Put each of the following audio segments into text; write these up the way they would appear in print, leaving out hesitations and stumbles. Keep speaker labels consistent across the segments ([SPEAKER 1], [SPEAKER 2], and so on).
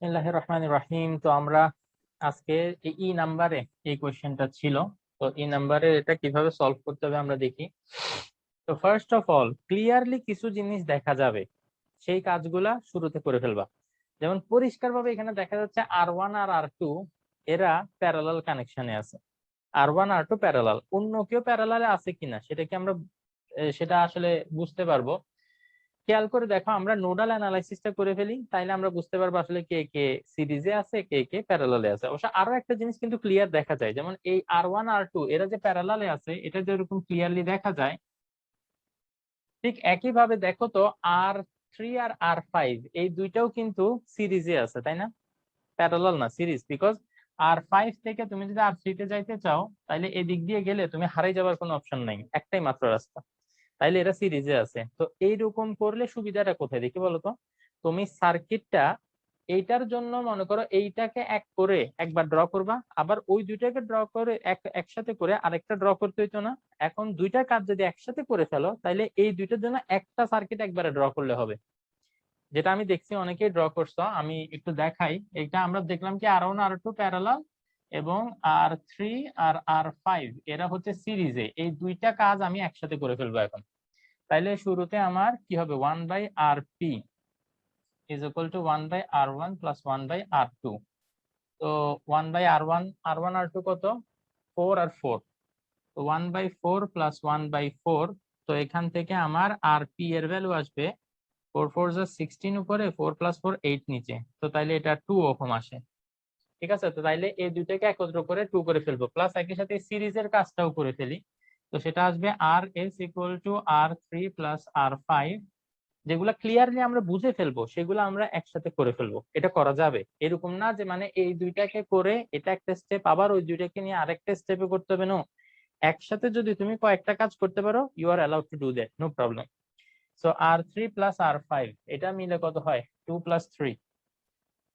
[SPEAKER 1] বিসমিল্লাহির রহমানির রহিম। তো আমরা আজকে ই নাম্বারে এই কোশ্চেনটা ছিল। তো ই নাম্বারে এটা কিভাবে সলভ করতে হবে আমরা দেখি। তো ফার্স্ট অফ অল ক্লিয়ারলি কিছু জিনিস দেখা যাবে, সেই কাজগুলা শুরুতে করে ফেলবা। যেমন পরিষ্কারভাবে এখানে দেখা যাচ্ছে R1 আর R2 এরা প্যারালাল কানেকশনে আছে। R1 R2 প্যারালাল, অন্য কেউ প্যারালালে আছে কিনা সেটা কি আমরা সেটা আসলে বুঝতে পারবো। খেয়াল করে দেখো, আমরা নোডাল অ্যানালাইসিসটা করে ফেলি, তাইলে আমরা বুঝতে পারবো আসলে কে কে সিরিজে আছে, কে কে প্যারালালে আছে। অবশ্য আরো একটা জিনিস কিন্তু ক্লিয়ার দেখা যায়, যেমন এই R1 R2 এরা যে প্যারালালে আছে এটা যেরকম ক্লিয়ারলি দেখা যায়, ঠিক একই ভাবে দেখো তো R3 আর R5 এই দুইটাও কিন্তু সিরিজে আছে, তাই না? প্যারালাল না, সিরিজ। বিকজ R5 থেকে তুমি যদি R3 তে যাইতে চাও, তাহলে এদিক দিয়ে গেলে তুমি হারাই যাবার কোনো অপশন নাই, একটাই মাত্র রাস্তা। তাইলে এরা সিরিজে আছে। তো এইরকম করলে সুবিধাটা কোথায় দেখি বলতো। তুমি সার্কিটটা এইটার জন্য মনে করো এইটাকে এক করে একবার ড্র করবা, আবার ওই দুইটাকে ড্র করে একসাথে করে আরেকটা ড্র করতে হইতো না। এখন দুইটা কাজ যদি একসাথে করে ফেলো, তাইলে এই দুইটার জন্য একটা সার্কিট একবারে ড্র করলে হবে। যেটা আমি দেখছি অনেকেই ড্র করছো, আমি একটু দেখাই। এটা আমরা দেখলাম কি R1 R2 প্যারালাল এবং R3 আর R5 এরা হচ্ছে সিরিজে। এই দুইটা কাজ আমি একসাথে করে ফেলবো এখন। তাইলে শুরুতে আমার কি হবে, 1/RP is equal to 1/R1 plus 1/R2। তো 1/R1, R1 R2 কত, 4 আর 4। তো 1/4 প্লাস 1/4। তো এখান থেকে আমার RP এর ভ্যালু আসবে 4 4 যা 16 উপরে, 4 প্লাস 4 8 নিচে। তো তাইলে এটা 2 ওহম আসে। ঠিক আছে, তো তাইলে এই দুইটাকে একত্র করে 2 করে ফেলবো, প্লাস একই সাথে সিরিজের কাজটাও করে ফেলি। তো সেটা আসবে RS equal to R3 plus R5। যেগুলা ক্লিয়ারলি আমরা বুঝে ফেলবো সেগুলো আমরা একসাথে করে ফেলবো। এটা করা যাবে, এরকম না যে মানে এই দুইটাকে করে এটা একটা স্টেপ, আবার ওই দুইটাকে নিয়ে আরেকটা স্টেপে করতে হবে। নো, একসাথে যদি তুমি কয়েকটা কাজ করতে পারো, you are allowed to do that, no problem. So R3 plus R5 এটা মিলে কত হয়, 2 plus 3,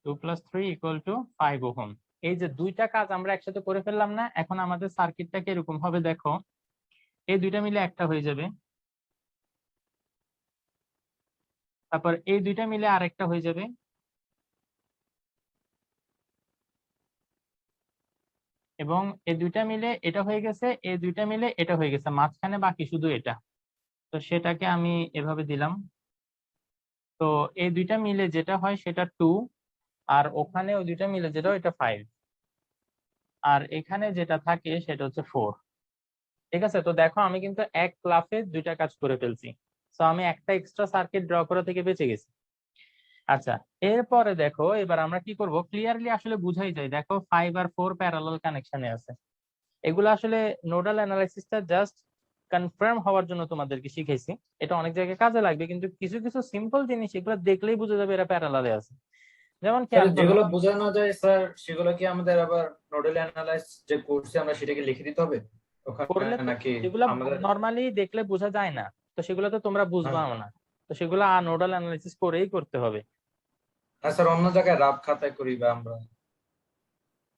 [SPEAKER 1] 2 plus 3 equal to 5 ohm. এই যে দুইটা কাজ আমরা একসাথে করে ফেললাম না, এখন আমাদের সার্কিটটাকে এরকম হবে দেখো, এই দুইটা মিলে একটা হয়ে যাবে, তারপর এই দুইটা মিলে আরেকটা হয়ে যাবে, এবং এই দুইটা মিলে এটা হয়ে গেছে, এই দুইটা মিলে এটা হয়ে গেছে, মাঝখানে বাকি শুধু এটা। তো সেটাকে আমি এভাবে দিলাম। তো এই দুইটা মিলে যেটা হয় সেটা 2, আর ওখানে ওই দুইটা মিলে যেটা এটা 5, আর এখানে যেটা থাকে সেটা হচ্ছে 4। ঠিক আছে, তো দেখো আমি কিন্তু এক ক্লাসে দুইটা কাজ করে ফেলছি। তো আমি একটা এক্সট্রা সার্কিট ড্র করা থেকে বেঁচে গেছি। আচ্ছা, এরপরে দেখো এবার আমরা কি করব, ক্লিয়ারলি আসলে বুঝাই যায়। দেখো 5 আর 4 প্যারালাল কানেকশনে আছে। এগুলো আসলে নোডাল অ্যানালাইসিসটা জাস্ট কনফার্ম হওয়ার জন্য তোমাদেরকে শিখাইছি। এটা অনেক জায়গায় কাজে লাগবে, কিন্তু কিছু কিছু সিম্পল জিনিস এগুলো দেখলেই বোঝা যাবে এরা প্যারালালে আছে। যেমন
[SPEAKER 2] স্যার
[SPEAKER 1] খেয়াল করো,
[SPEAKER 2] যেগুলো বোঝানো যায় স্যার সেগুলো কি আমাদের আবার নোডাল অ্যানালাইস যে কোর্সে আমরা সেটাকে লিখে দিতে হবে ওখানে
[SPEAKER 1] করলে তো
[SPEAKER 2] নাকি
[SPEAKER 1] যেগুলো
[SPEAKER 2] আমাদের?
[SPEAKER 1] নর্মালি দেখলে বোঝা যায় না, তো সেগুলো তো তোমরা
[SPEAKER 2] হ্যাঁ
[SPEAKER 1] বুঝবাও না। তো সেগুলো নোডাল অ্যানালাইসিস করেই করতে হবে।
[SPEAKER 2] হ্যাঁ স্যার, অন্য জায়গায় রাব খাতায় করি বা আমরা।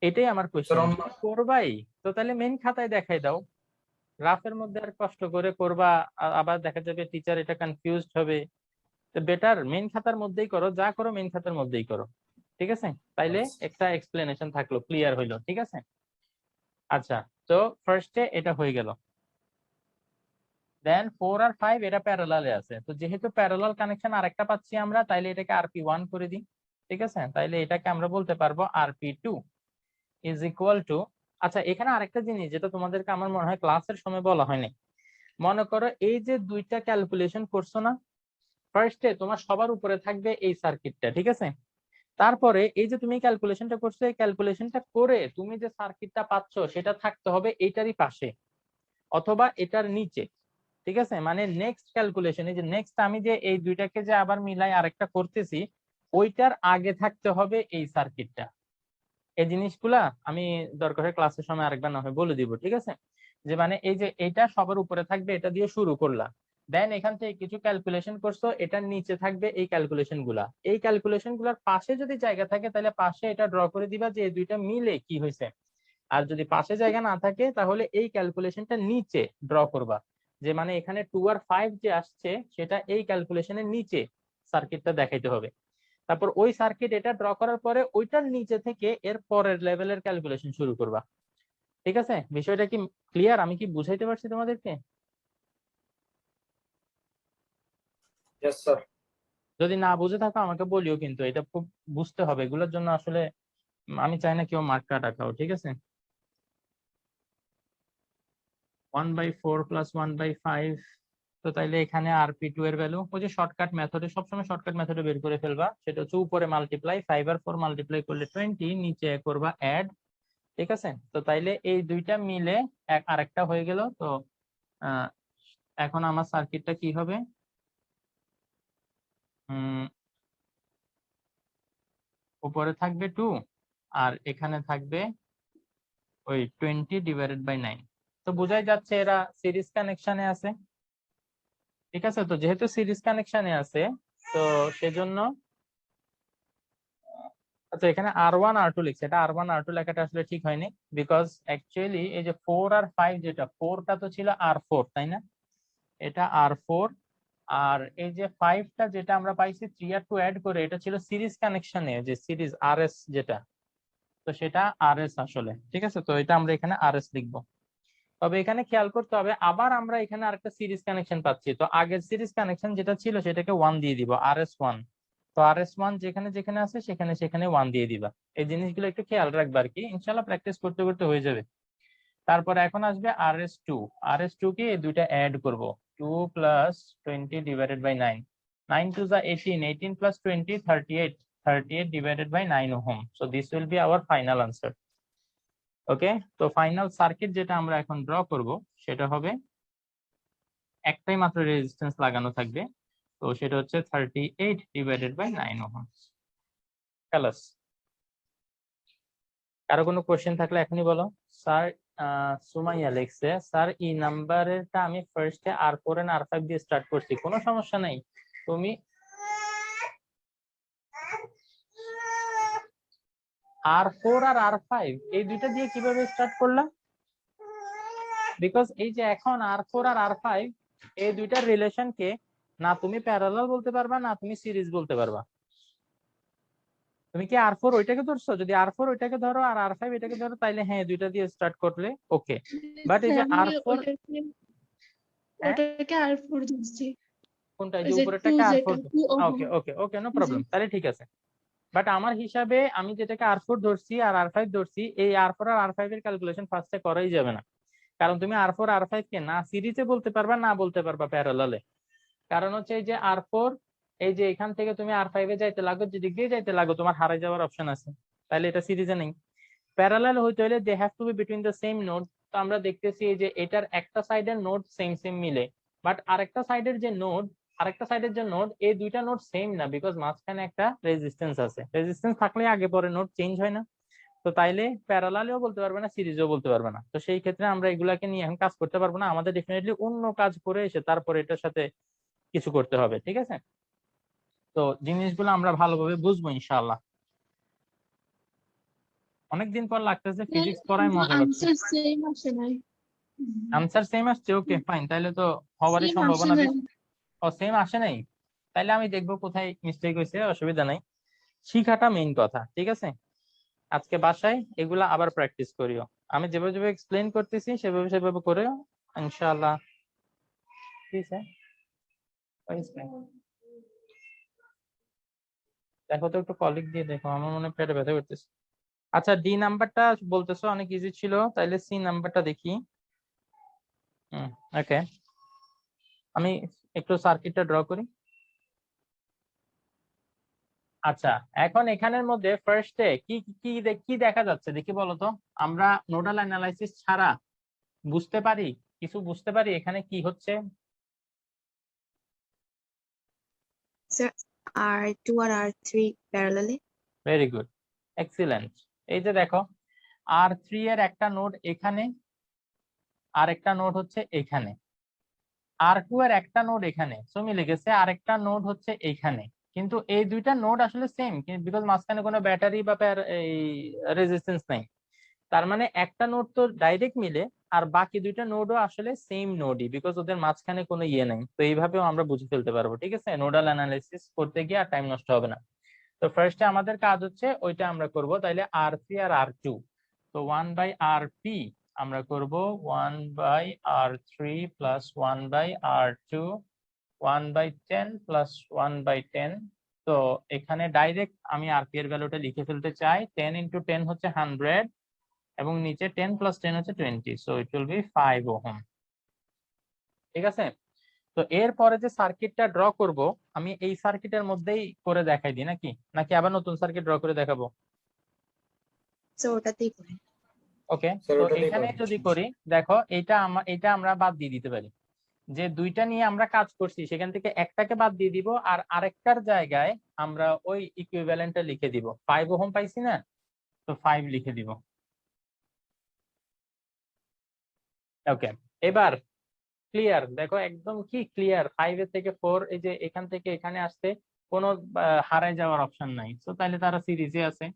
[SPEAKER 1] এটাই আমার
[SPEAKER 2] স্যার
[SPEAKER 1] কোশ্চেন,
[SPEAKER 2] অন্য।
[SPEAKER 1] যদি করবাই তো তাহলে মেন খাতায় দেখাই দাও। রাফের মধ্যে আর কষ্ট করে করবা, আবার দেখা যাবে টিচার এটা কনফিউজড হবে। তো বেটার মেন খাতার মধ্যেই করো, যা করো মেন খাতার মধ্যেই করো। ঠিক আছে, তাইলে
[SPEAKER 2] আচ্ছা
[SPEAKER 1] একটা এক্সপ্লেনেশন থাকলো, ক্লিয়ার হইলো। ঠিক আছে, আচ্ছা। তো ফার্স্টে এটা হয়ে গেল, দেন 4 আর 5 এটা প্যারালালে আছে। তো যেহেতু প্যারালাল কানেকশন আরেকটা পাচ্ছি আমরা, তাইলে এটাকে RP1 করে দিই। ঠিক আছে, তাইলে এটাকে আমরা বলতে পারবো RP2 ইজ ইকুয়াল টু, আচ্ছা এখানে আরেকটা জিনিস যেটা তোমাদেরকে আমার মনে হয় ক্লাসের সময় বলা হয়নি। মনে করো এই যে দুইটা ক্যালকুলেশন করছো না, ফার্স্টে তোমার সবার উপরে থাকবে এই সার্কিটটা। ঠিক আছে, তারপরে এই যে তুমি ক্যালকুলেশনটা করছো, এই ক্যালকুলেশনটা করে তুমি যে সার্কিটটা পাচ্ছ সেটা থাকতে হবে এইটারই পাশে অথবা এটার নিচে। ঠিক আছে, মানে নেক্সট ক্যালকুলেশন, এই যে নেক্সট আমি যে এই দুইটাকে যে আবার মিলাই আরেকটা করতেছি, ওইটার আগে থাকতে হবে এই সার্কিটটা। এই জিনিসগুলা আমি দরকার হয় ক্লাসের সময় আরেকবার না হয় বলে দিব। ঠিক আছে, যে মানে এই যে এটা সবার উপরে থাকবে, এটা দিয়ে শুরু করলাম, দেন এখান থেকে কিছু ক্যালকুলেশন করছো, এটার নিচে থাকবে এই ক্যালকুলেশন গুলা। এই ক্যালকুলেশন গুলার পাশে যদি জায়গা থাকে তাহলে পাশে এটা ড্র করে দিবা যে এই দুইটা মিলে কি হয়েছে। আর যদি পাশে জায়গা না থাকে তাহলে এই ক্যালকুলেশনটা নিচে ড্র করবা, যে মানে এখানে 2 আর 5 যে আসছে সেটা এই ক্যালকুলেশনের নিচে সার্কিটটা দেখাইতে হবে। তারপর ওই সার্কিট এটা ড্র করার পরে ওইটার নিচে থেকে এর পরের লেভেলের ক্যালকুলেশন শুরু করবা। ঠিক আছে, বিষয়টা কি ক্লিয়ার? আমি কি বুঝাইতে পারছি তোমাদেরকে?
[SPEAKER 2] Yes sir.
[SPEAKER 1] যদি না বুঝে থাকো আমাকে বলিও, কিন্তু এটা খুব বুঝতে হবে, এগুলোর জন্য আসলে আমি চাই না কেউ মার্ক কাটা খাও। ঠিক আছে, 1/4 + 1/5। তো তাইলে এখানে rp2 এর ভ্যালু ওই যে শর্টকাট মেথডে, সবসময় শর্টকাট মেথডে বের করে ফেলবা, সেটা হচ্ছে উপরে মাল্টিপ্লাই 5 আর 4 মাল্টিপ্লাই করলে 20, নিচে করবা অ্যাড। ঠিক আছে, তো তাইলে এই দুইটা মিলে আরেকটা হয়ে গেল। তো এখন আমার সার্কিটটা কি হবে? উপরে থাকবে 2 আর এখানে থাকবে ওই 20/9। তো বোঝাই যাচ্ছে এরা সিরিজ কানেকশনে আছে। ঠিক আছে, তো যেহেতু সিরিজ কানেকশনে আছে তো সেজন্য আচ্ছা এখানে R1 R2 লিখছে, এটা R1 R2 লেখাটা আসলে ঠিক হয়নি, বিকজ অ্যাকচুয়ালি এই যে 4 আর 5, যেটা 4টা তো ছিল R4 তাই না, এটা R4। আর এই যে 5টা যেটা আমরা পাইছি 3 আর 2 অ্যাড করে, এটা ছিল সিরিজ কানেকশনে, যে সিরিজ RS যেটা, তো সেটা RS আসলে। ঠিক আছে, তো এটা আমরা এখানে RS লিখবো। তবে এখানে খেয়াল করতে হবে, আবার আমরা এখানে আরেকটা সিরিজ কানেকশন পাচ্ছি, তো আগের সিরিজ কানেকশন যেটা ছিল সেটাকে 1 দিয়ে দিব, RS1। তো RS1 যেখানে যেখানে আছে সেখানে সেখানে 1 দিয়ে দিবা। এই জিনিসগুলো একটু খেয়াল রাখবা আর কি, ইনশাআল্লাহ প্র্যাকটিস করতে করতে হয়ে যাবে। তারপর এখন আসবে RS2। RS2 কে এই দুইটা অ্যাড করব, 2 + 20/9, 9 2 যা 18, 18 + 20 38, 38/9 ohm. So this will be our final answer. ওকে, তো ফাইনাল সার্কিট যেটা আমরা এখন ড্র করব সেটা হবে, একটাই মাত্র রেজিস্ট্যান্স লাগানো থাকবে, তো সেটা হচ্ছে 38/9 ওহম। খালাস। কারো কোনো কোশ্চেন থাকলে এখনই বলো। স্যার সুমাইয়া লিখছে, স্যার ই নাম্বারেরটা আমি ফার্স্টে R4 এন্ড R5 দিয়ে স্টার্ট করছি, কোনো সমস্যা নাই। তুমি R4 আর R5 এই দুইটা দিয়ে কিভাবে স্টার্ট করলা? বিকজ এই যে এখন R4 আর R5 এই দুইটার রিলেশনকে না তুমি প্যারালাল বলতে পারবা না তুমি সিরিজ বলতে পারবা। তুমি কি R4 ওইটাকে ধরছো? যদি R4 ওইটাকে ধরো আর R5 এটাকে ধরো তাইলে হ্যাঁ দুইটা দিয়ে স্টার্ট করলে ওকে। বাট এই যে R4 হ্যাঁ
[SPEAKER 3] ওটাকে R4 ধরছি।
[SPEAKER 1] কোনটা, এই
[SPEAKER 3] ওই
[SPEAKER 1] যে
[SPEAKER 3] যে
[SPEAKER 1] উপরেরটাকে
[SPEAKER 3] 2
[SPEAKER 1] R4?
[SPEAKER 3] যেটা 2
[SPEAKER 1] ওকে
[SPEAKER 3] ওহম।
[SPEAKER 1] ওকে ওকে, নো প্রবলেম, তাহলে ঠিক আছে। বাট আমার হিসাবে আমি যেটাকে R4 ধরছি আর R5 ধরছি, এই R4 আর R5 এর ক্যালকুলেশন ফার্স্টে করাই যাবে না, কারণ তুমি R4 R5 কে না সিরিজে বলতে পারবা না বলতে পারবা প্যারালালে। কারণ হচ্ছে এই যে R4, এই যে এখান থেকে তুমি R5 এ যাইতে লাগো, যেদিক দিয়ে যাইতে লাগো তোমার হারাই যাওয়ার অপশন আছে, তাহলে এটা সিরিজে নেই। প্যারালাল হইতে হলে they have to be between the same node. তো আমরা দেখতেছি এই যে এটার একটা সাইডের নোড সেম সেম মিলে, বাট আরেকটা সাইডের যে নোড এই দুইটা নোড সেম না, বিকজ মাঝখানে একটা রেজিস্ট্যান্স আছে, রেজিস্ট্যান্স থাকলে আগে পরে নোড চেঞ্জ হয় না। তো তাইলে প্যারালালেও বলতে পারবে না সিরিজেও বলতে পারবে না, তো সেই ক্ষেত্রে আমরা এগুলাকে নিয়ে এখন কাজ করতে পারবো না, আমাদের ডেফিনেটলি অন্য কাজ করে এসে তারপরে এটার সাথে কিছু করতে হবে। ঠিক আছে, তো জিনিসগুলো আমরা ভালোভাবে বুঝবো ইনশাআল্লাহ। অনেকদিন পর লাগতেছে, ফিজিক্স পড়ায় মজা লাগছে।
[SPEAKER 3] আনসার সেম আসে নাই।
[SPEAKER 1] আনসার সেম আসছে, ওকে ফাইন, তাহলে তো হওয়ারই
[SPEAKER 3] সেম আসে
[SPEAKER 1] সম্ভাবনা
[SPEAKER 3] নাই।
[SPEAKER 1] বেশি। ও সেম আসে নাই, তাহলে আমি দেখবো কোথায় মিস্টেক হয়েছে, অসুবিধা নাই, শিখাটা মেইন কথা। ঠিক আছে, আজকে বাসায় এগুলা আবার প্র্যাকটিস করিও, আমি যেভাবে যেভাবে এক্সপ্লেন করতেছি সেভাবে সেভাবে করে ইনশাআল্লাহ। ঠিক আছে, দেখো তো একটু কলিগ দিয়ে দেখো, আমার মনে হয় পেটে ব্যথা করতেছে। আচ্ছা ডি নাম্বারটা বলতেছো অনেক ইজি ছিল, তাইলে সি নাম্বারটা দেখি। ওকে, আমি একটু সার্কিটটা ড্র করি। আচ্ছা এখন এখানের মধ্যে ফার্স্টে কি কি কি দেখা যাচ্ছে দেখি বলো তো, আমরা নোডাল অ্যানালাইসিস ছাড়া বুঝতে পারি, কিছু বুঝতে পারি এখানে কি হচ্ছে?
[SPEAKER 4] Sir, R2 আর R3 parallel.
[SPEAKER 1] Very good, excellent. এই যে দেখো R3 এর একটা নোড এখানে, আর একটা নোড হচ্ছে এখানে, R2 এর একটা নোড এখানে, সো মিলে গেছে, আর একটা নোড হচ্ছে এইখানে। কিন্তু এই দুইটা নোড আসলে সেম, বিকজ মাঝখানে কোনো ব্যাটারি বা এই রেজিস্ট্যান্স নাই। তার মানে একটা নোড তো ডাইরেক্ট মিলে, আর বাকি দুইটা নোডও আসলে সেম নোডই, বিকজ ওদের মাঝখানে কোনো ইয়ে নাই। তো এইভাবেও আমরা বুঝে ফেলতে পারবো। ঠিক আছে, নোডাল অ্যানালাইসিস করতে গিয়ে আর টাইম নষ্ট হবে না। তো ফার্স্টে আমাদের কাজ হচ্ছে ওইটা আমরা করব, তাইলে R3 আর R2, তো 1/RP আমরা করব 1/R3 প্লাস 1/R2 1/10 প্লাস 1/10। তো এখানে ডাইরেক্ট আমি RP এর ভ্যালুটা লিখে ফেলতে চাই, 10 × 10 হচ্ছে 100 এবং নিচে 10 + 10 হচ্ছে 20, so it will be 5 ohm. ঠিক আছে, তো এরপরে যে সার্কিটটা ড্র করব আমি এই সার্কিটের মধ্যেই করে দেখাই দিই নাকি নাকি আবার নতুন সার্কিট ড্র করে দেখাবো?
[SPEAKER 4] So ওটাতেই করেন।
[SPEAKER 1] ওকে,
[SPEAKER 2] Sir,
[SPEAKER 1] তো
[SPEAKER 2] ওটাতেই
[SPEAKER 1] এখানে
[SPEAKER 2] করেন,
[SPEAKER 1] যদি
[SPEAKER 2] সমস্যা
[SPEAKER 1] করি দেখো এটা আমরা বাদ দিয়ে দিতে পারি, যে দুইটা নিয়ে আমরা কাজ করছি সেখান থেকে একটাকে বাদ দিয়ে দিব আর আরেকটার জায়গায় আমরা ওই ইকুইভ্যালেন্টটা লিখে দিব। 5 ওহম পাইছি না, তো 5 লিখে দিব। ওকে, এবার ক্লিয়ার, দেখো একদম কি ক্লিয়ার, 5 এর থেকে 4 এই যে এখান থেকে এখানে আসতে কোনো হারায় যাওয়ার অপশন নাই, তো তাহলে তারা সিরিজে আছে।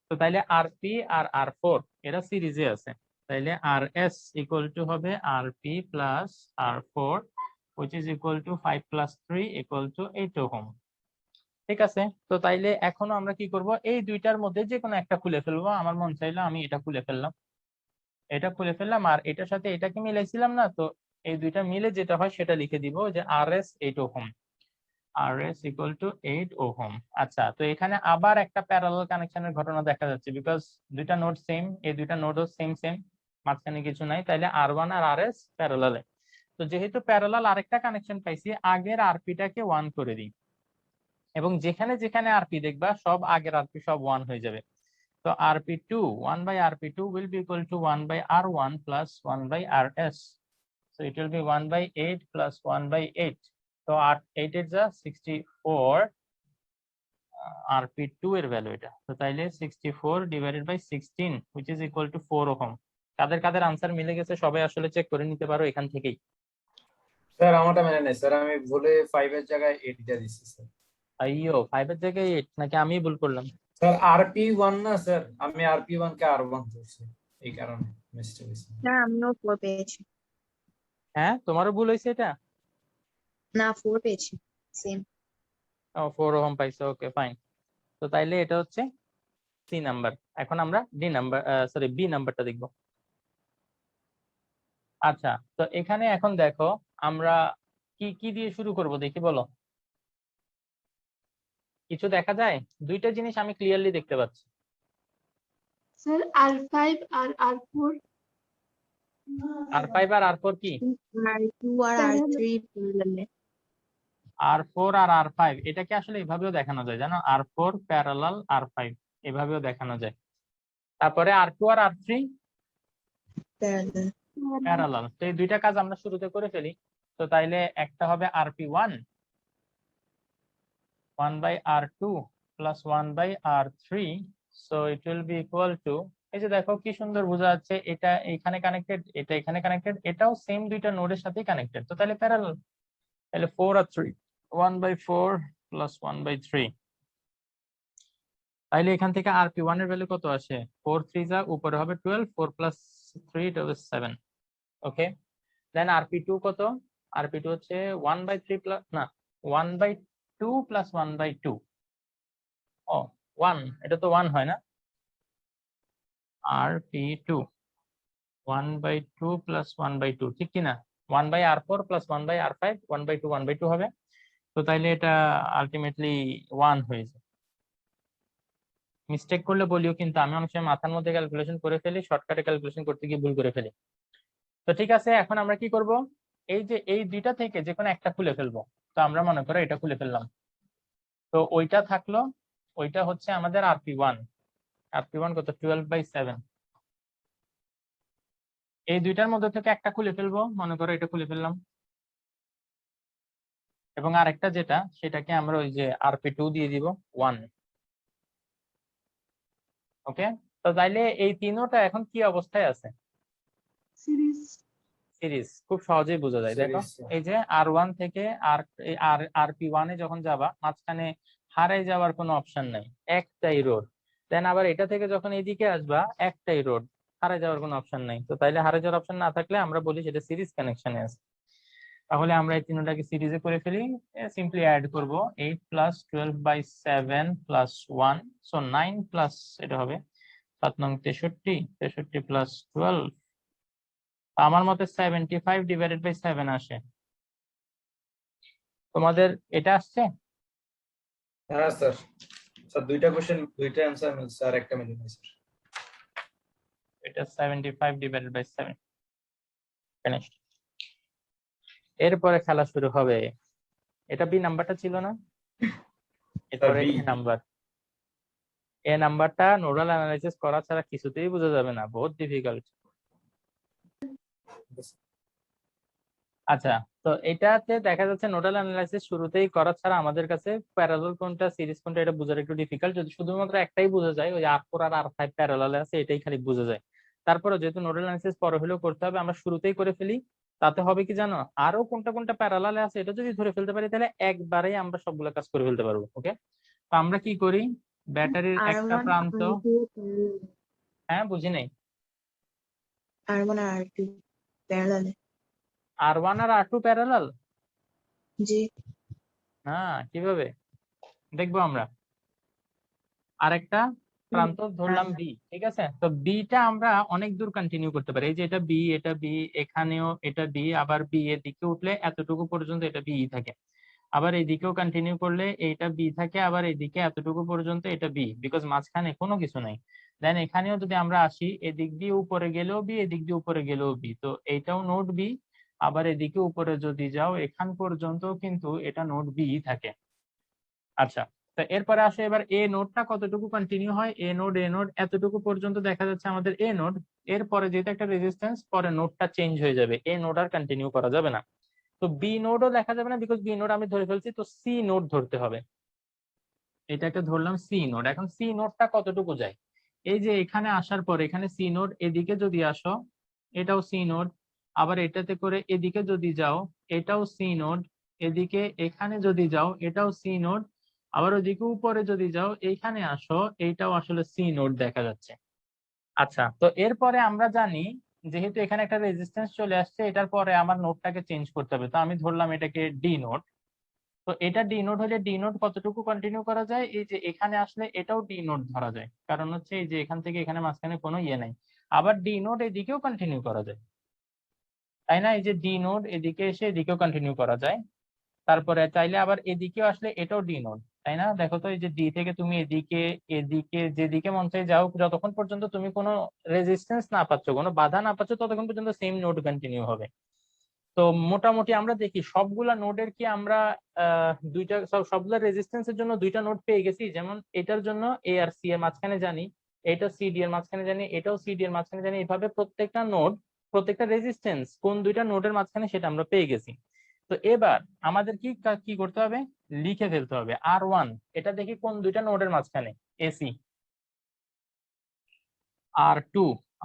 [SPEAKER 1] তো তাইলে RP আর R4 এরা সিরিজে আছে, তাইলে RS ইকুয়াল টু হবে RP plus R4 which is equal to 5 plus 3 equal to 8 ohm. ঠিক আছে, তো তাইলে এখনো আমরা কি করব, এই দুইটার মধ্যে যে কোনো একটা খুলে ফেলবো। আমার মন চাইলো আমি এটা খুলে ফেললাম, এটা খুলে ফেললাম, আর এটার সাথে এটাকে মিলাইছিলাম না, তো এই দুইটা মিলে যেটা হয় সেটা লিখে দিব যে RS 8 ohm, RS equal to 8 ohm. আচ্ছা, তো এখানে আবার একটা প্যারালাল কানেকশনের ঘটনা দেখা যাচ্ছে, বিকজ দুইটা নোড সেম, এই দুইটা নোডও সেম সেম, মাঝখানে কিছু নাই, তাইলে R1 আর RS প্যারালালে। তো যেহেতু প্যারালাল আরেকটা কানেকশন পাইছি, আগের RP-টাকে 1 করে দিই, এবং যেখানে যেখানে RP দেখবা সব আগের RP সব 1 হয়ে যাবে। তো RP2 1/RP2 will be equal to 1/R1 plus 1/RS, so it will be 1/8 plus 1/8, so 8 is 64, RP2 এর ভ্যালু এটা, তো তাইলে 64 divided by 16 which is equal to 4 ohm. কাদের কাদের আনসার মিলে গেছে সবাই আসলে চেক করে নিতে পারো এখান থেকেই।
[SPEAKER 2] স্যার আমারটা মেনে নেই স্যার, আমি ভুলে 5 এর জায়গায় 8 দিয়ে দিচ্ছি স্যার।
[SPEAKER 1] আইয়ো, 5 এর জায়গায় 8 নাকি আমি ভুল করলাম?
[SPEAKER 2] স্যার RP1 না স্যার, আমি RP1 কে R1 ধরছি, এই কারণে মিস্টেক হয়েছে।
[SPEAKER 4] না আমিও 4 পেয়েছি।
[SPEAKER 1] হ্যাঁ, তোমারও ভুল হয়েছে এটা?
[SPEAKER 4] না 4 পেয়েছি সেম।
[SPEAKER 1] ও 4 ওহম পাইছো, ওকে ফাইন। তো তাইলে এটা হচ্ছে সি নাম্বার। এখন আমরা ডি নাম্বার সরি বি নাম্বারটা দেখব। আচ্ছা, তো এখানে এখন দেখো আমরা কি কি দিয়ে শুরু করব দেখি, বলো। কিছু দেখা যায়? দুইটা জিনিস আমি ক্লিয়ারলি দেখতে পাচ্ছি।
[SPEAKER 3] স্যার R5 আর R4
[SPEAKER 1] R5 আর R4 কি?
[SPEAKER 4] R2 আর R3 প্যারালালে।
[SPEAKER 1] R4 আর R5 এটাকে আসলে এভাবেও দেখানো যায়, জানো, R4 প্যারালাল R5 এভাবেও দেখানো যায়। তারপরে R2 আর R3
[SPEAKER 4] প্যারালাল।
[SPEAKER 1] প্যারালাল। তো এই দুইটা কাজ আমরা শুরুতে করে ফেলি। তো তাইলে একটা হবে RP1 1/R2 plus 1/R3, so it will be equal to, এই যে দেখো কি সুন্দর বোঝা যাচ্ছে, এটা এখানে কানেক্টেড, এটা এখানে কানেক্টেড, এটাও সেম দুইটা নোডের সাথে কানেক্টেড, তো তাহলে প্যারালাল। তাহলে 4 আর 3 1/4 plus 1/3, তাইলে এখান থেকে RP1 এর ভ্যালু কত আসে? 4 3 যা উপরে হবে 12, 4 plus 3 it will be 7। Okay, then RP2 কত? RP2 হচ্ছে 1/3 প্লাস না 1/2 plus 1/2, ও 1, এটা তো 1 হয় না? RP2 1/2 plus 1/2 ঠিক কি না? 1/R4 plus 1/R5 1/2 1/2 হবে, তো তাইলে এটা আলটিমেটলি 1 হয়ে যায়। মিস্টেক করলে বলিও, কিন্তু আমি অনেক সময় মাথার মধ্যে ক্যালকুলেশন করে ফেলি, শর্টকাটে ক্যালকুলেশন করতে গিয়ে ভুল করে ফেলি। তো ঠিক আছে, এখন আমরা কি করব, এই যে এই দুইটা থেকে যে কোনো একটা খুলে ফেলবো। তো আমরা মনে করো এটা খুলে ফেললাম, তো ওইটা থাকলো, ওইটা হচ্ছে আমাদের RP1। RP1 কত? 12/7। এই দুইটার মধ্যে থেকে একটা খুলে ফেলবো, মনে করো এটা খুলে ফেললাম, এবং আরেকটা যেটা সেটাকে আমরা ওই যে RP2 দিয়ে দিব 1। ওকে, তো তাইলে এই তিনটা এখন কি অবস্থায় আছে?
[SPEAKER 3] সিরিজ।
[SPEAKER 1] সিরিজ। খুব সহজেই বোঝা যায়, দেখো
[SPEAKER 2] Series,
[SPEAKER 1] এই যে R1 থেকে RP1 এ যখন যাবা মাঝখানে হারাই যাওয়ার কোনো অপশন নাই, একটাই রোড। দেন আবার এটা থেকে যখন এইদিকে আসবা একটাই রোড, হারাই যাওয়ার কোনো অপশন নাই। তো তাইলে হারাই যাওয়ার অপশন না থাকলে আমরা বলি সেটা সিরিজ কানেকশনে আছে। তাহলে আমরা এই তিনটাকে সিরিজে করে ফেলি, সিম্পলি অ্যাড করব 8 plus 12 by 7 plus 1, so 9 plus এটা হবে 7 নং 63, 63 প্লাস 12, আমার মতে 75 ডিভাইডেড বাই 7 আসে। তোমাদের এটা আসছে?
[SPEAKER 2] হ্যাঁ স্যার, স্যার দুইটা কোশ্চেন দুইটা অ্যানসার মিলছে আর একটা মিলে নাই স্যার।
[SPEAKER 1] এটা 75 ডিভাইডেড বাই 7, ফিনিশ। এরপরে খেলা শুরু হবে। এটা বি নাম্বারটা ছিল না, এরপরে
[SPEAKER 2] B।
[SPEAKER 1] এ নাম্বার। এ নাম্বারটা নোডাল অ্যানালাইসিস করা ছাড়া কিছুতেই বোঝা যাবে না, বহুত ডিফিকাল্ট। আচ্ছা, তো এটাতে দেখা যাচ্ছে নোডাল অ্যানালাইসিস শুরুতেই করা ছাড়া আমাদের কাছে প্যারালাল কোনটা সিরিজ কোনটা এটা বোঝার একটু ডিফিকাল্ট। যদি শুধুমাত্র একটাই বোঝা যায়, ওই R4 আর R5 প্যারালালে আছে, এটাই খালি বোঝা যায়। তারপরে যেহেতু নোডাল অ্যানালাইসিস পরে হলেও করতে হবে, আমরা শুরুতেই করে ফেলি। তাতে হবে কি জানো, আরো কোনটা কোনটা প্যারালালে আছে এটা যদি ধরে ফেলতে পারি তাহলে একবারেই আমরা সবগুলো কাজ করে ফেলতে পারবো। ওকে, তো আমরা কি করি, ব্যাটারির একটা
[SPEAKER 4] R1
[SPEAKER 1] প্রান্ত,
[SPEAKER 4] R2 parallel,
[SPEAKER 1] হ্যাঁ বুঝি নাই,
[SPEAKER 4] R1 আর R2 parallel
[SPEAKER 1] R1 আর R2 প্যারালাল?
[SPEAKER 4] জি
[SPEAKER 1] হ্যাঁ, কিভাবে দেখবো আমরা। আরেকটা প্রান্ত ধরলাম বি, ঠিক আছে, তো বিটা আমরা অনেক দূর কন্টিনিউ করতে পারি। এই যে এটা বি, এটা বি, এখানেও এটা বি, আবার বি এর দিকে উঠলে এতটুকু পর্যন্ত এটা বি থাকে, আবার এইদিকেও কন্টিনিউ করলে এইটা বি থাকে, আবার এইদিকে এতটুকু পর্যন্ত এটা বি, বিকজ মাঝখানে কোনো কিছু নাই। দেন এখানেও যদি আমরা আসি, এদিক দিয়ে উপরে গেলেও বি, এদিক দিয়ে উপরে গেলেও বি, তো এইটাও নোড বি। আবার এদিকে উপরে যদি যাও এখান পর্যন্ত কিন্তু এটা নোড বি থাকে। আচ্ছা, তো এরপরে আসে এবার এ নোডটা কতটুকু কন্টিনিউ হয়, এ নোড এতটুকু পর্যন্ত দেখা যাচ্ছে আমাদের এ নোড। এরপরে যেহেতু একটা রেজিস্ট্যান্স, পরে নোডটা চেঞ্জ হয়ে যাবে, এ নোড আর কন্টিনিউ করা যাবে না। তো বি নোডও দেখা যাবে না, বিকজ বি নোড আমি ধরে ফেলছি, তো সি নোড ধরতে হবে। এটা একটা ধরলাম সি নোড। এখন সি নোডটা কতটুকু যায়, এই যে এখানে আসার পর এখানে সি নোড, এদিকে যদি আসো এটাও সি নোড, আবার এটাতে করে এদিকে যদি যাও এটাও সি নোড, এদিকে এখানে যদি যাও এটাও সি নোড, আবার ওদিকে উপরে যদি যাও এইখানে আসো এইটাও আসলে সি নোড দেখা যাচ্ছে। আচ্ছা, তো এরপরে আমরা জানি যেহেতু এখানে একটা রেজিস্ট্যান্স চলে আসছে, এটার পরে আমার নোডটাকে চেঞ্জ করতে হবে, তো আমি ধরলাম এটাকে ডি নোড। তো এটা ডি নোড হলে ডি নোড কতটুকু কন্টিনিউ করা যায়, এই যে এখানে আসলে এটাও ডি নোড ধরা যায়, কারণ হচ্ছে এই যে এখান থেকে এখানে মাঝখানে কোনো ইয়ে নাই। আবার ডি নোড এদিকেও কন্টিনিউ করা যায়, তাই না, এই যে ডি নোড এদিকে এসে এদিকেও কন্টিনিউ করা যায়। তারপরে চাইলে আবার এদিকেও আসলে এটাও ডি নোড, তাই না, দেখো তো এই যে ডি থেকে তুমি এদিকে এদিকে যেদিকে মন চাই যাও, যতক্ষণ পর্যন্ত তুমি কোনো রেজিস্ট্যান্স না পাচ্ছ, কোনো বাধা না পাচ্ছ, ততক্ষণ পর্যন্ত সেম নোড কন্টিনিউ হবে। তো মোটামুটি আমরা দেখি সবগুলা নোডের কি আমরা দুইটা সবগুলা রেজিস্ট্যান্সের জন্য দুইটা নোড পেয়ে গেছি, যেমন এটার জন্য এ আর সি এর মাঝখানে জানি, এটা সিডি এর মাঝখানে জানি, এটাও সিডি এর মাঝখানে জানি, এইভাবে প্রত্যেকটা নোড প্রত্যেকটা রেজিস্ট্যান্স কোন দুইটা নোডের মাঝখানে সেটা আমরা পেয়ে গেছি। তো এবার আমাদের কি কি করতে হবে, লিখে ফেলতে হবে R1, এটা দেখি কোন দুইটা নোডের মাঝখানে, এসি। R2,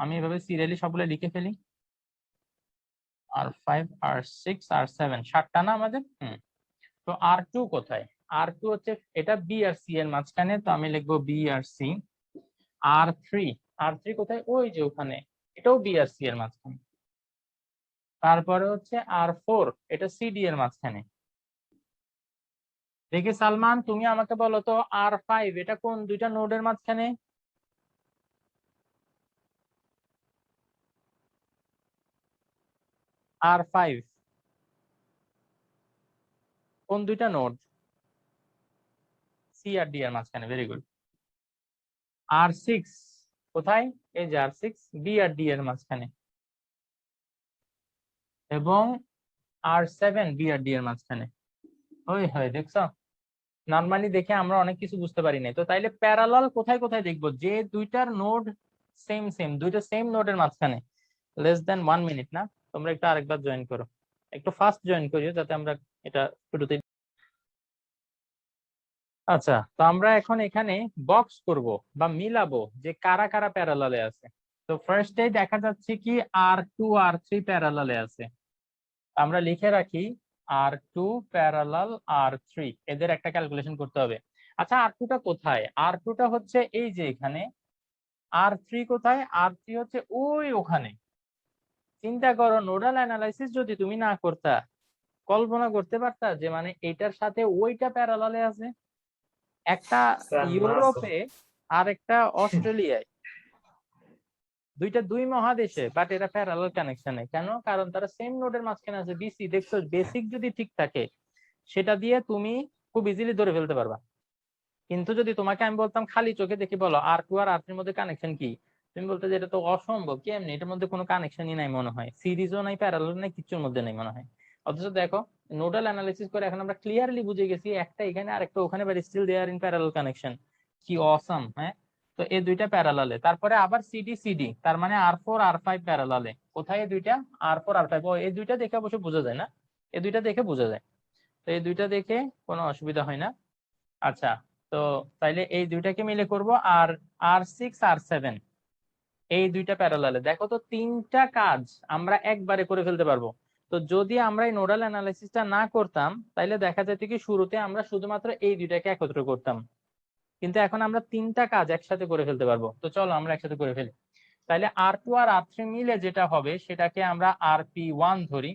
[SPEAKER 1] আমি এভাবে সিরিয়ালি সবগুলো লিখে ফেলি, R5, R6, R7, 7টা না আমাদের। তো R2 কোথায়, R2 হচ্ছে এটা বি আর সি এর মাঝখানে, তো আমি লিখবো বি আর সি। R3, R3 কোথায়, ওই যে ওখানে, এটাও বি আর সি এর মাঝখানে। তারপরে হচ্ছে R4, এটা সিডি এর মাঝখানে। দেখি সালমান, তুমি আমাকে বলো তো R5 এটা কোন দুইটা নোডের মাঝখানে, R5 কোন দুইটা নোড, সি আর ডি এর মাঝখানে, ভেরি গুড। R6 কোথায়, এই যে R6 বি আর ডি এর মাঝখানে, এবং R7 বি আর ডি এর মাঝখানে। ওই হয়, দেখছো, নরমালি দেখে আমরা অনেক কিছু বুঝতে পারি না। তো তাইলে প্যারালাল কোথায় কোথায় দেখবো, যে দুইটার নোড সেম সেম, দুইটা সেম নোডের মাঝখানে। লেস দেন 1 মিনিট না, তোমরা একটু আরেকবার জয়েন করো, একটু ফাস্ট জয়েন করিও যাতে আমরা এটা শুরুতে। আচ্ছা, তো আমরা এখন এখানে বক্স করব বা মিলাবো যে কারা কারা প্যারালালে আছে। তো ফার্স্টে দেখা যাচ্ছে কি R2 R3 প্যারালালে আছে, আমরা লিখে রাখি R2 প্যারালাল R3, এদের একটা ক্যালকুলেশন করতে হবে। আচ্ছা, R2 টা কোথায়, R2 টা হচ্ছে এই যে এখানে, R3 কোথায়, R3 হচ্ছে ওই ওখানে। চিন্তা করো, নোডাল অ্যানালাইসিস যদি তুমি না করতা কল্পনা করতে পারতা যে মানে এটার সাথে ওইটা প্যারালালে আছে, একটা
[SPEAKER 2] স্যার না
[SPEAKER 1] ইউরোপে আর একটা অস্ট্রেলিয়ায়, দুই মহাদেশে, বাট এরা প্যারালাল কানেকশনে। কেন? কারণ তারা সেম নোডের মাঝখানে আছে, বিসি। দেখছো, বেসিক যদি ঠিক থাকে সেটা দিয়ে তুমি খুব ইজিলি ধরে ফেলতে পারবা। কিন্তু যদি তোমাকে আমি বলতাম খালি চোখে দেখি বলো R2 আর R3 এর মধ্যে কানেকশন কি, তুমি বলতে যে এটা তো অসম্ভব, কেমনি এটার মধ্যে কোনো কানেকশনই নাই মনে হয়, সিরিজও নাই, প্যারালাল নাই, কিছুর মধ্যে নাই মনে হয়। অথচ দেখো নোডাল অ্যানালিসিস করে এখন আমরা ক্লিয়ারলি বুঝে গেছি একটা এখানে আর একটা ওখানে, but still they are in parallel connection. কি অসাম! হ্যাঁ, তো এই দুইটা প্যারালালে, তারপরে আবার সিডি, তার মানে R4 R5 প্যারালালে। কোথায় এই দুইটা? R4 R5। ও, এই দুইটা দেখে অবশ্য বোঝা যায় না, এই দুইটা দেখে বোঝা যায়। তো এই দুইটা দেখে কোনো অসুবিধা হয় না। আচ্ছা, তো তাইলে এই দুইটাকে মিলে করব। আর R6 R7 এই দুইটা প্যারালালে, দেখো তো তিনটা কাজ আমরা একবারে করে ফেলতে পারবো। তো যদি আমরা এই নোডাল অ্যানালাইসিসটা না করতাম তাইলে দেখা যেত কি শুরুতে আমরা শুধুমাত্র এই দুইটাকে একত্র করতাম, কিন্তু এখন আমরা তিনটা কাজ একসাথে করে ফেলতে পারবো। তো চলো আমরা একসাথে করে ফেলি। তাইলে R2 আর R3 মিলে যেটা হবে সেটাকে আমরা RP1 ধরি।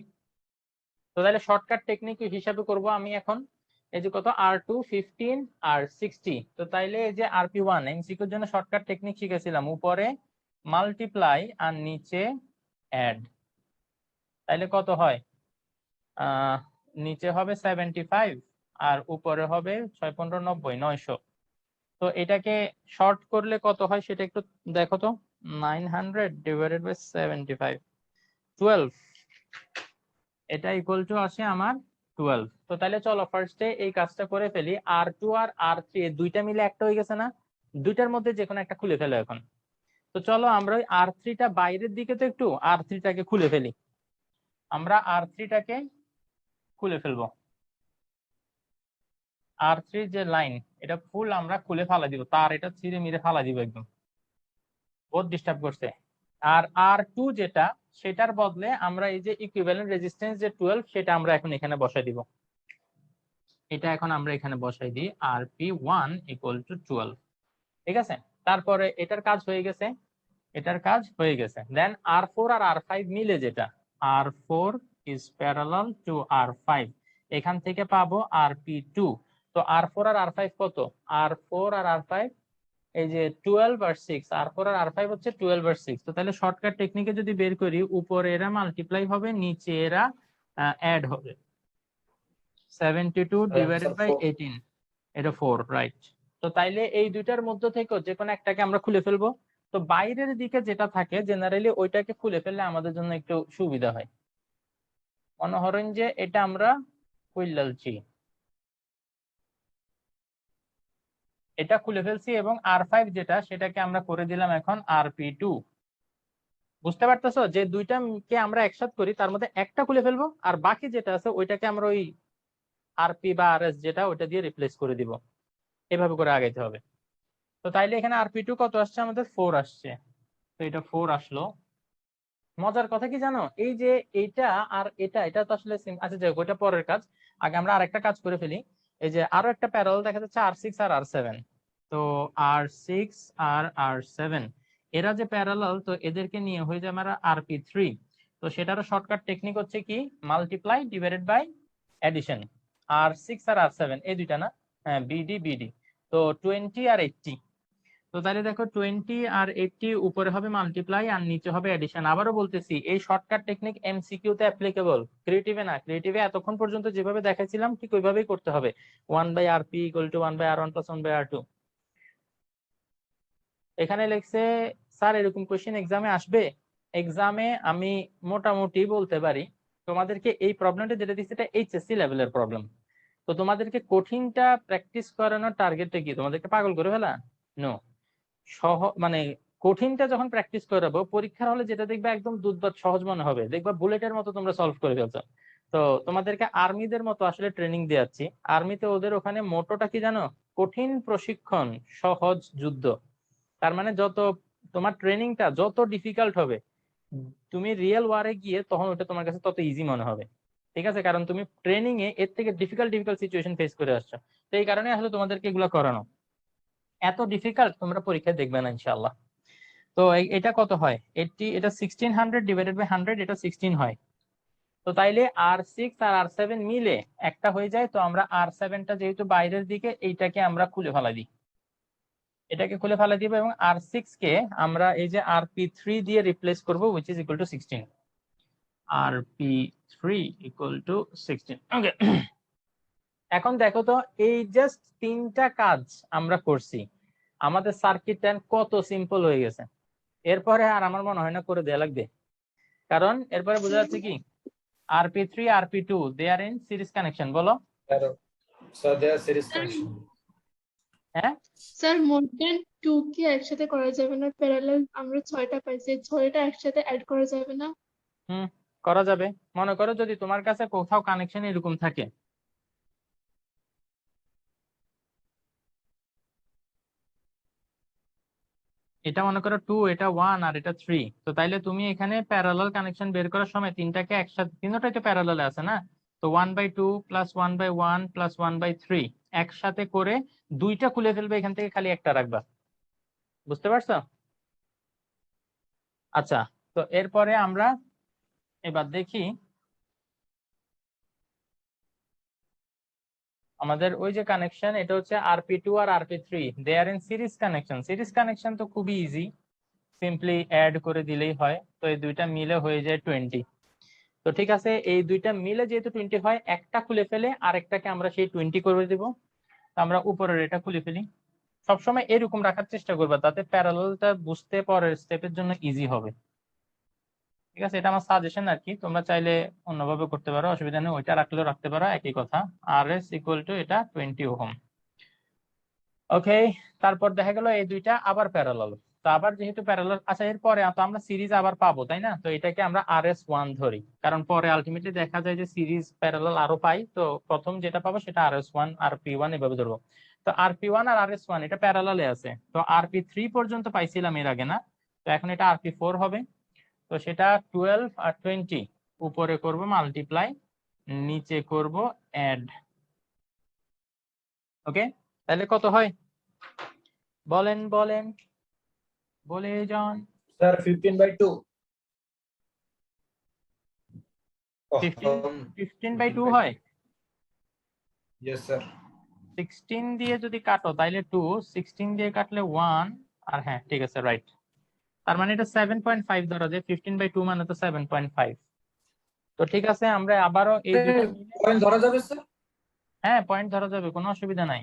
[SPEAKER 1] তো তাহলে শর্টকাট টেকনিক হিসাবে করব আমি এখন এই যে কত R2 15 আর 60। তো তাইলে এই যে RP1 এমসিকিউর জন্য শর্টকাট টেকনিক শিখেছিলাম, উপরে মাল্টিপ্লাই আর নিচে অ্যাড। তাইলে কত হয়? নিচে হবে 75 আর উপরে হবে 6 15 90 900। তো এটাকে শর্ট করলে কত হয় সেটা একটু দেখো তো। 900 ডিভাইডেড বাই 75 12, এটা ইকুয়াল টু আসে আমার 12। তো তাহলে চলো ফার্স্টে এই কাজটা করে ফেলি। R2 আর R3 দুইটা মিলে একটা হয়ে গেছে না? দুইটার মধ্যে যে কোনো একটা খুলে ফেলো এখন। তো চলো আমরা ওই R3টা বাইরের দিকে, তো একটু R3টাকে খুলে ফেলি। আমরা R3টাকে খুলে ফেলবো। R3 যে লাইন এটা ফুল আমরা খুলে ফালা দিব, তার এটা ছিঁড়ে মিড়ে ফালা দিব একদম, বহুত ডিস্টার্ব করছে। আর R2 যেটা, সেটার বদলে আমরা এই যে ইকুইভ্যালেন্ট রেজিস্ট্যান্স যে 12 সেটা আমরা এখন এখানে বসাই দিব। এটা এখন আমরা এখানে বসাই দিই RP1 ইকুয়াল টু 12। ঠিক আছে, তারপরে এটার কাজ হয়ে গেছে, এটার কাজ হয়ে গেছে। দেন R4 আর R5 মিলে যেটা, R4 is parallel to R5, এখান থেকে পাবো RP2। তো R4 আর R5 কত? R4 আর R5 এই যে 12 আর 6, R4 আর R5 হচ্ছে 12 আর 6। তো তাহলে শর্টকাট টেকনিকে যদি বের করি, উপরে এরা মাল্টিপ্লাই হবে, নিচে এরা অ্যাড হবে। 72 ডিভাইডেড বাই 18, এটা 4, রাইট। তো তাইলে এই দুইটার মধ্যে থেকে যে কোনো একটাকে আমরা খুলে ফেলবো। তো বাইরের দিকে যেটা থাকে জেনারেলি ওইটাকে খুলে ফেললে আমাদের জন্য একটু সুবিধা হয়। মনে করেন যে এটা আমরা খুললালছি, এটা খুলে ফেলছি, এবং R5 যেটা সেটাকে আমরা করে দিলাম এখন RP2। বুঝতে পারতেছো যে দুইটাকে আমরা একসাথে করি, তার মধ্যে একটা খুলে ফেলবো, আর বাকি যেটা আছে ওইটাকে আমরা ওই RP বা RS যেটা ওইটা দিয়ে রিপ্লেস করে দিব। এভাবে করে আগাইতে হবে। তো তাইলে এখানে RP2 কত আসছে? আমাদের 4 আসছে। তো এটা 4 আসলো। মজার কথা কি জানো, এই যে এইটা আর এটা, এটা তো আসলে আচ্ছা যাই হোক, ওইটা পরের কাজ। আগে আমরা আরেকটা কাজ করে ফেলি। এই যে আরো একটা প্যারালাল দেখা যাচ্ছে R6 আর R7। তো R6 আর R7 এরা যে প্যারালাল, তো এদেরকে নিয়ে হয়ে যায় আমার RP3। তো সেটারও শর্টকাট টেকনিক হচ্ছে কি, multiply divided by addition. R6 আর R7 এই দুইটা না, হ্যাঁ, BD। তো 20 আর 80। তো তাহলে দেখো 20 আর 80 উপরে হবে মাল্টিপ্লাই আর নিচে হবে এডিশন। আবারও বলতেছি এই শর্টকাট টেকনিক এমসিকিউ তে অ্যাপ্লিকেবল, ক্রিয়েটিভে না। ক্রিয়েটিভে এতক্ষণ পর্যন্ত যেভাবে দেখাইছিলাম ঠিক ওইভাবেই করতে হবে। 1/RP equal to 1/R1 plus 1/R2। এখানে লিখছে স্যার এরকম কোশ্চেন এক্সামে আসবে। এক্সামে আমি মোটামুটি বলতে পারি তোমাদেরকে এই প্রবলেমটা যেটা দিচ্ছে এটা এইচএসসি লেভেলের প্রবলেম। তো তোমাদেরকে কঠিনটা প্র্যাকটিস করানোর টার্গেটটা কি? তোমাদেরকে পাগল করে ফেলা? নো, মানে কঠিনটা যখন প্র্যাকটিস করাবো পরীক্ষার হলে যেটা দেখবে একদম দুধবাত সহজ মনে হবে, দেখবা বুলেটের মতো তোমরা সলভ করে ফেলছো। তো তোমাদেরকে আর্মিদের মতো আসলে ট্রেনিং দিচ্ছি। আর্মিতে ওদের ওখানে মোটোটা কি জানো? কঠিন প্রশিক্ষণ, সহজ যুদ্ধ। তার মানে যত তোমার ট্রেনিংটা যত ডিফিকাল্ট হবে, তুমি রিয়েল ওয়ারে গিয়ে তখন ওটা তোমার কাছে তত ইজি মনে হবে। ঠিক আছে, কারণ তুমি ট্রেনিং এ এর থেকে ডিফিকাল্ট সিচুয়েশন ফেস করে আসছো। তো এই কারণে আসলে তোমাদেরকে এগুলো করানো। এত ডিফিকাল্ট তোমরা পরীক্ষায় দেখবে না ইনশাআল্লাহ। তো এটা কত হয়? 80, এটা 1600 ডিভাইডেড বাই 100, এটা 16 হয়। তো তাইলে R6 আর R7 মিলে একটা হয়ে যায়, তো আমরা R7টা যেহেতু বাইরের দিকে, এইটাকে আমরা খুলে ফেলা দিই, এটাকে খুলে ফেলা দিব এবং R6 কে আমরা এই যে RP3 দিয়ে রিপ্লেস করব, which is equal to 16, RP3 equal to 16. ওকে, এখন দেখো তো এই জাস্ট তিনটা কাজ আমরা করছি, আমাদের সার্কিটটা কত সিম্পল হয়ে গেছে। এরপরে আর আমার মনে হয় না করে দেয়া লাগবে, কারণ এরপরে বোঝা যাচ্ছে কি RP3 RP2 they are in series connection. বলো
[SPEAKER 2] স্যার দেয়ার সিরিজ কানেকশন।
[SPEAKER 1] হ্যাঁ,
[SPEAKER 3] স্যার মোর দেন 2 কি একসাথে করা যাবে না? প্যারালাল আমরা 6টা পাইছি, 6টা একসাথে অ্যাড করা যাবে না?
[SPEAKER 1] করা যাবে। মনে করো যদি তোমার কাছে কোথাও কানেকশন এরকম থাকে, এটা মনে করো 2, এটা 1 আর এটা 3, তো তাইলে তুমি এখানে প্যারালাল কানেকশন বের করার সময় তিনটাকে একসাথে, তিনটাই তো প্যারালালে আছে না, তো 1/2 প্লাস 1/1 প্লাস 1/3 একসাথে করে দুইটা খুলে ফেলবে, এখান থেকে খালি একটা রাখবা। বুঝতে পারছো? আচ্ছা, তো এরপরে আমরা এবার দেখি আমাদের ওই যে কানেকশন, এটা হচ্ছে RP2 আর RP3 they are in series connection. Series connection তো খুবই ইজি, সিম্পলি অ্যাড করে দিলেই হয়। তো এই দুইটা মিলে হয়ে যায় 20। তো ঠিক আছে, এই দুইটা মিলে যেহেতু 20 হয়, একটা খুলে ফেলে আরেকটাকে আমরা সেই 20 করে দিব। আমরা উপরের এটা খুলে ফেলি। সবসময় এরকম রাখার চেষ্টা করবা, তাতে প্যারালালটা বুঝতে পরের স্টেপের জন্য ইজি হবে। ঠিক আছে, এটা আমার সাজেশন আর কি, তোমরা চাইলে অন্যভাবে করতে পারো, অসুবিধা নেই, ওইটা রাখলেও রাখতে পারো, একই কথা। RS ইকুয়াল টু এটা 20 ওহম। ওকে, তারপর দেখা গেল এই দুইটা আবার প্যারালাল, তো আবার যেহেতু প্যারালাল, আচ্ছা এরপরে তো আমরা সিরিজ আবার পাবো তাই না, তো এটাকে আমরা RS1 ধরি, কারণ পরে আলটিমেটলি দেখা যায় যে সিরিজ প্যারালাল আরো পাই, তো প্রথম যেটা পাবো সেটা RS1 RP1 এভাবে ধরবো। তো RP1 আর RS1 এটা প্যারালালে আছে, তো RP3 পর্যন্ত পাইছিলাম এর আগে না, তো এখন এটা RP4 হবে। তো সেটা 12 আর 20 উপরে করব মাল্টিপ্লাই, নিচে করব অ্যাড। ওকে, তাহলে কত হয় বলেন বলেন, বলে যান।
[SPEAKER 2] স্যার 15/2।
[SPEAKER 1] 15/2 হয়।
[SPEAKER 2] Yes sir.
[SPEAKER 1] 16 দিয়ে যদি কাটো তাইলে 2, 16 দিয়ে কাটলে 1, আর হ্যাঁ ঠিক আছে, রাইট। তার মানে এটা 7.5 ধরা যায়, 15/2 মানে তো 7.5। তো ঠিক আছে, আমরা আবারও এই দুইটা মিলে,
[SPEAKER 2] পয়েন্ট ধরা যাবে স্যার?
[SPEAKER 1] হ্যাঁ পয়েন্ট ধরা যাবে, কোনো অসুবিধা নাই।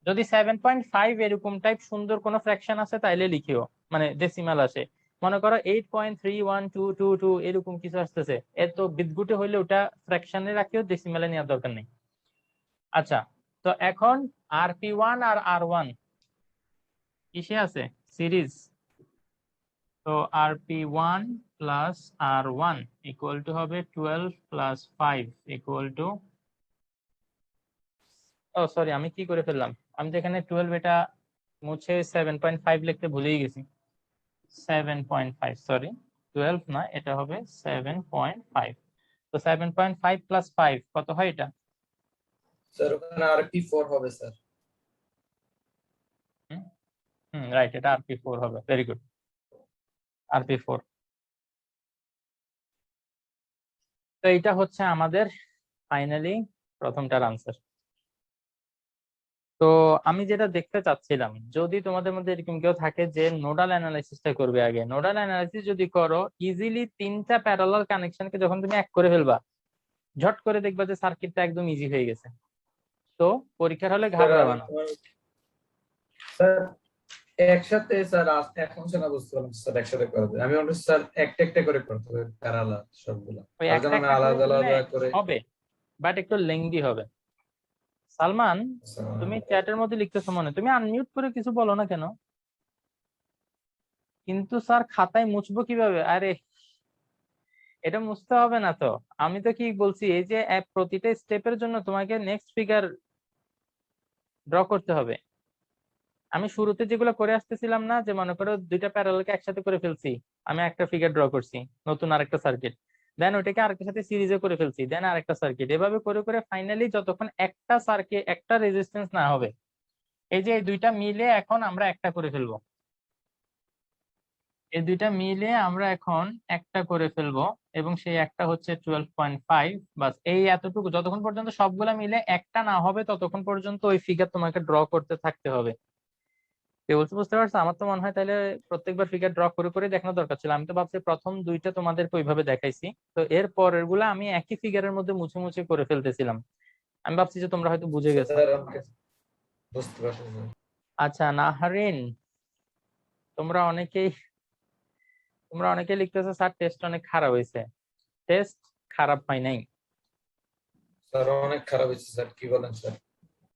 [SPEAKER 1] যদি 7.5 এরকম টাইপ সুন্দর কোনো ফ্র্যাকশন আছে তাইলে লিখিও, মানে ডেসিমাল আসে, মনে করো 8.31222 এরকম কিছু আসতেছে, এত বিদঘুটে হইলে ওটা ফ্র্যাকশনে রাখিও, ডেসিমালে নেওয়ার দরকার নেই। আচ্ছা, তো এখন RP1 আর R1 কিসে আছে? সিরিজ। তো RP1 plus R1 equal to হবে 12 plus 5 equal to, oh sorry আমি কি করে ফেললাম, আমি তো এখানে 12 এটা মুছে 7.5 লিখতে ভুলেই গেছি। 7.5, সরি 12 না, এটা হবে 7.5। তো 7.5 প্লাস 5 কত হয় এটা?
[SPEAKER 2] স্যার ওখানে RP4 হবে স্যার।
[SPEAKER 1] রাইট, এটা RP4 হবে, ভেরি গুড, RP4। তো এইটা হচ্ছে আমাদের ফাইনালি প্রথমটার আনসার। তো আমি যেটা দেখতে চাচ্ছিলাম, যদি তোমাদের মধ্যে এরকম কেউ থাকে যে নোডাল অ্যানালাইসিসটা করবে, আগে নোডাল অ্যানালাইসিস যদি করো, ইজিলি তিনটা প্যারালাল কানেকশনকে যখন তুমি এক করে ফেলবা, ঝট করে দেখবা যে সার্কিটটা একদম ইজি হয়ে গেছে। তো পরীক্ষার হলে ঘাবড়াবা না।
[SPEAKER 2] স্যার একসাথে স্যার এখন সেটা বুঝতে পারলাম স্যার, একসাথে করবে আমি বলছি স্যার একটা একটা করে করতে হবে প্যারালাল সবগুলো,
[SPEAKER 1] ওই
[SPEAKER 2] আর
[SPEAKER 1] একটা
[SPEAKER 2] যেন
[SPEAKER 1] একটা করে
[SPEAKER 2] আলাদা
[SPEAKER 1] করলে
[SPEAKER 2] আলাদা করে।
[SPEAKER 1] হবে, বাট একটু লেংদি হবে। সালমান, তুমি চ্যাটের মধ্যে লিখতেছো মনে, তুমি আনমিউট করে কিছু বলো না কেন? কিন্তু স্যার খাতায় মুছবো কিভাবে? আরে এটা মুছতে হবে না তো, আমি তো কি বলছি, এই যে প্রতিটা স্টেপের জন্য তোমাকে নেক্সট ফিগার ড্র করতে হবে। আমি শুরুতে যেগুলো করে আসতেছিলাম না, যে মনে করো দুইটা প্যারালালকে একসাথে করে ফেলছি, আমি একটা ফিগার ড্র করছি, নতুন আরেকটা সার্কিট, দেন ওইটাকে আরেকটার সাথে সিরিজে করে ফেলছি, দেন আরেকটা সার্কিট, এভাবে করে করে ফাইনালি যতক্ষণ একটা সার্কিট একটা রেজিস্ট্যান্স না হবে, এই যে এই দুইটা মিলে এখন আমরা একটা করে ফেলবো। এই দুইটা মিলে আমরা এখন একটা করে ফেলবো এবং সেই একটা হচ্ছে 12.5। বাস এই এতটুকু, যতক্ষণ পর্যন্ত সবগুলা মিলে একটা না হবে ততক্ষণ পর্যন্ত ওই ফিগার তোমাকে ড্র করতে থাকতে হবে। কেউ বলছে বুঝতে পারছো? আমার তো মনে হয় তাহলে প্রত্যেকবার ফিগার ড্র করে করে দেখানো দরকার ছিল। আমি তো ভাবছি প্রথম দুইটা তোমাদেরকে ওইভাবে দেখাইছি, তো এর পরের গুলা আমি একই ফিগারের মধ্যে মুছে মুছে করে ফেলতেছিলাম। আমি ভাবছি যে তোমরা হয়তো বুঝে গেছো।
[SPEAKER 2] স্যার বুঝতে পারছি স্যার।
[SPEAKER 1] আচ্ছা নাহারিন, তোমরা অনেকেই লিখতেছো স্যার টেস্ট অনেক খারাপ হয়েছে। টেস্ট খারাপ হয় নাই।
[SPEAKER 2] স্যার অনেক খারাপ হয়েছে স্যার, কি বলেন স্যার?